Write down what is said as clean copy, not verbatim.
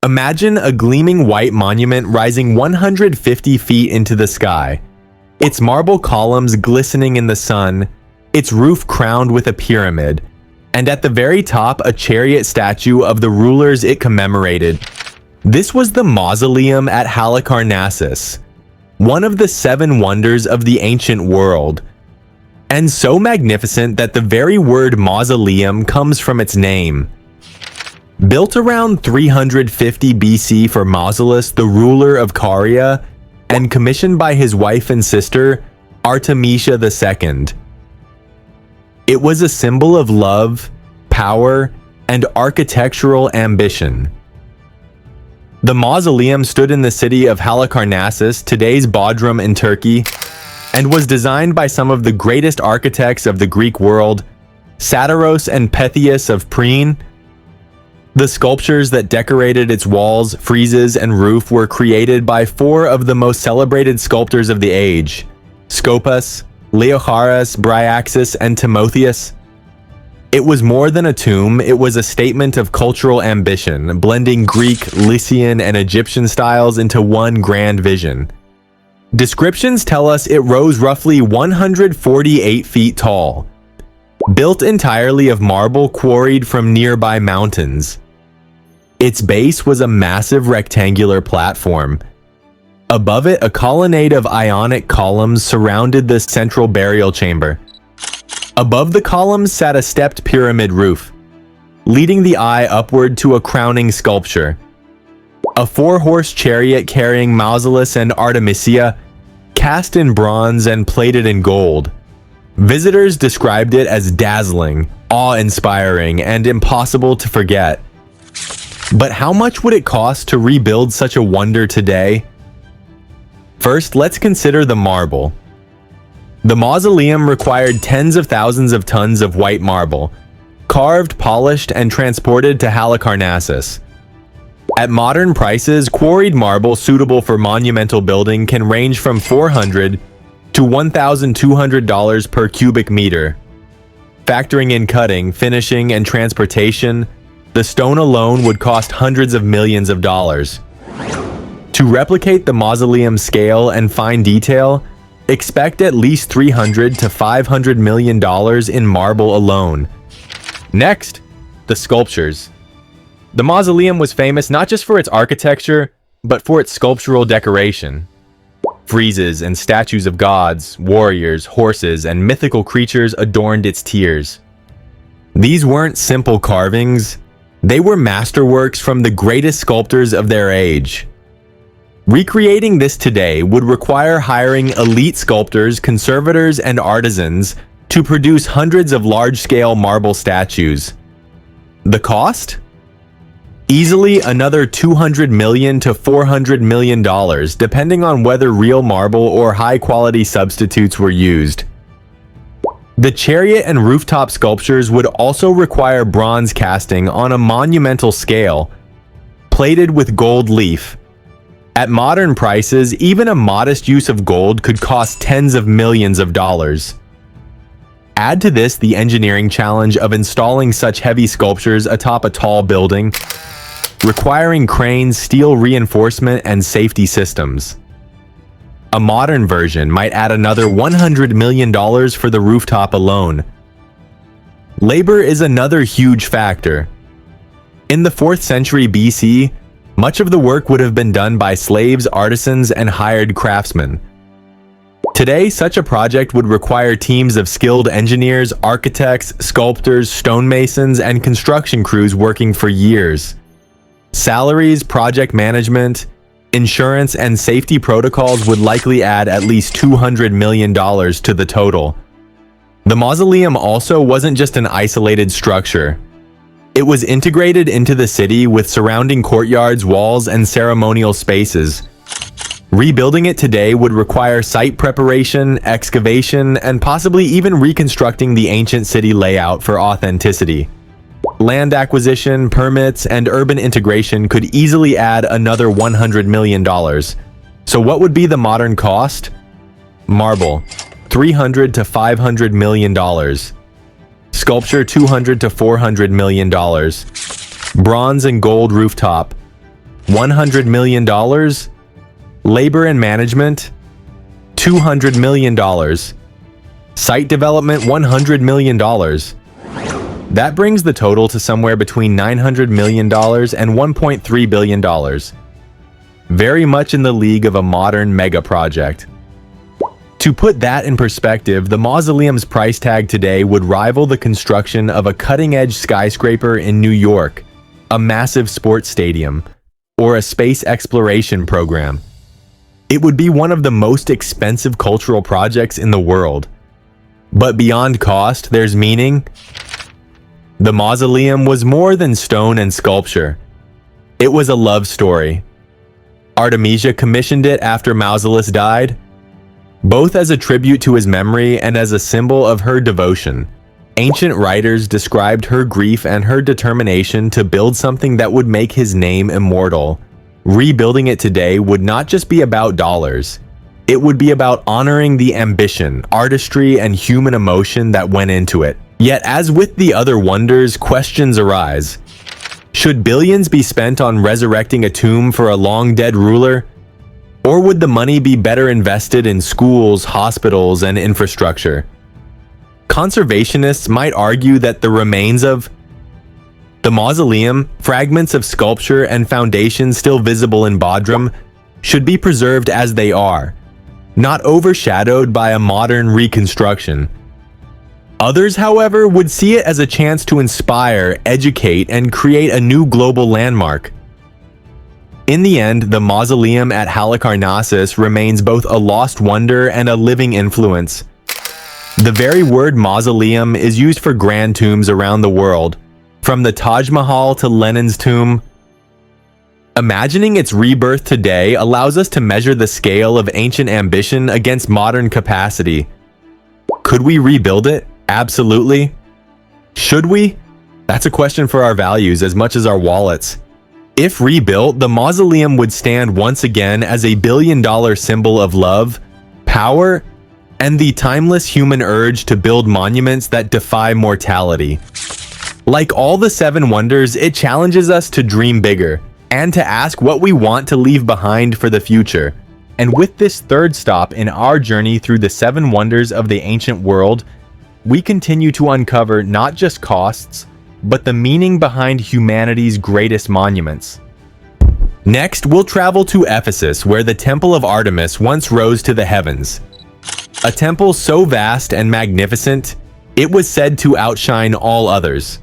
Imagine a gleaming white monument rising 150 feet into the sky, its marble columns glistening in the sun, its roof crowned with a pyramid, and at the very top a chariot statue of the rulers it commemorated. This was the Mausoleum at Halicarnassus, one of the 7 wonders of the ancient world, and so magnificent that the very word mausoleum comes from its name. Built around 350 BC for Mausolus, the ruler of Caria, and commissioned by his wife and sister, Artemisia II. It was a symbol of love, power, and architectural ambition. The mausoleum stood in the city of Halicarnassus, today's Bodrum in Turkey, and was designed by some of the greatest architects of the Greek world, Satyros and Pythias of Priene. The sculptures that decorated its walls, friezes, and roof were created by 4 of the most celebrated sculptors of the age: Scopas, Leochares, Bryaxis, and Timotheus. It was more than a tomb, it was a statement of cultural ambition, blending Greek, Lycian, and Egyptian styles into one grand vision. Descriptions tell us it rose roughly 148 feet tall, built entirely of marble quarried from nearby mountains. Its base was a massive rectangular platform. Above it, a colonnade of Ionic columns surrounded the central burial chamber. Above the columns sat a stepped pyramid roof, leading the eye upward to a crowning sculpture. A 4-horse chariot carrying Mausolus and Artemisia, cast in bronze and plated in gold. Visitors described it as dazzling, awe-inspiring, and impossible to forget. But how much would it cost to rebuild such a wonder today? First, let's consider the marble. The mausoleum required tens of thousands of tons of white marble, carved, polished, and transported to Halicarnassus. At modern prices, quarried marble suitable for monumental building can range from $400 to $1,200 per cubic meter. Factoring in cutting, finishing, and transportation, the stone alone would cost hundreds of millions of dollars. To replicate the mausoleum's scale and fine detail, expect at least $300 to $500 million in marble alone. Next, the sculptures. The mausoleum was famous not just for its architecture, but for its sculptural decoration. Friezes and statues of gods, warriors, horses, and mythical creatures adorned its tiers. These weren't simple carvings, they were masterworks from the greatest sculptors of their age. Recreating this today would require hiring elite sculptors, conservators, and artisans to produce hundreds of large-scale marble statues. The cost? Easily another $200 million to $400 million, depending on whether real marble or high-quality substitutes were used. The chariot and rooftop sculptures would also require bronze casting on a monumental scale, plated with gold leaf. At modern prices, even a modest use of gold could cost tens of millions of dollars. Add to this the engineering challenge of installing such heavy sculptures atop a tall building, requiring cranes, steel reinforcement, and safety systems. A modern version might add another $100 million for the rooftop alone. Labor is another huge factor. In the 4th century BC, much of the work would have been done by slaves, artisans, and hired craftsmen. Today, such a project would require teams of skilled engineers, architects, sculptors, stonemasons, and construction crews working for years. Salaries, project management, insurance, and safety protocols would likely add at least $200 million to the total. The mausoleum also wasn't just an isolated structure. It was integrated into the city with surrounding courtyards, walls, and ceremonial spaces. Rebuilding it today would require site preparation, excavation, and possibly even reconstructing the ancient city layout for authenticity. Land acquisition, permits, and urban integration could easily add another $100 million. So what would be the modern cost? Marble, $300 to $500 million. Sculpture, $200 to $400 million. Bronze and gold rooftop, $100 million. Labor and management, $200 million. Site development, $100 million. That brings the total to somewhere between $900 million and $1.3 billion. Very much in the league of a modern mega project. To put that in perspective, the mausoleum's price tag today would rival the construction of a cutting-edge skyscraper in New York, a massive sports stadium, or a space exploration program. It would be one of the most expensive cultural projects in the world. But beyond cost, there's meaning. The mausoleum was more than stone and sculpture. It was a love story. Artemisia commissioned it after Mausolus died, both as a tribute to his memory and as a symbol of her devotion. Ancient writers described her grief and her determination to build something that would make his name immortal. Rebuilding it today would not just be about dollars. It would be about honoring the ambition, artistry, and human emotion that went into it. Yet, as with the other wonders, questions arise. Should billions be spent on resurrecting a tomb for a long-dead ruler? Or would the money be better invested in schools, hospitals, and infrastructure? Conservationists might argue that the remains of the mausoleum, fragments of sculpture, and foundations still visible in Bodrum should be preserved as they are, not overshadowed by a modern reconstruction. Others, however, would see it as a chance to inspire, educate, and create a new global landmark. In the end, the mausoleum at Halicarnassus remains both a lost wonder and a living influence. The very word mausoleum is used for grand tombs around the world, from the Taj Mahal to Lenin's tomb. Imagining its rebirth today allows us to measure the scale of ancient ambition against modern capacity. Could we rebuild it? Absolutely. Should we? That's a question for our values as much as our wallets. If rebuilt, the mausoleum would stand once again as a billion-dollar symbol of love, power, and the timeless human urge to build monuments that defy mortality. Like all the seven wonders, it challenges us to dream bigger and to ask what we want to leave behind for the future. And with this third stop in our journey through the seven wonders of the ancient world, we continue to uncover not just costs, but the meaning behind humanity's greatest monuments. Next, we'll travel to Ephesus, where the Temple of Artemis once rose to the heavens. A temple so vast and magnificent, it was said to outshine all others.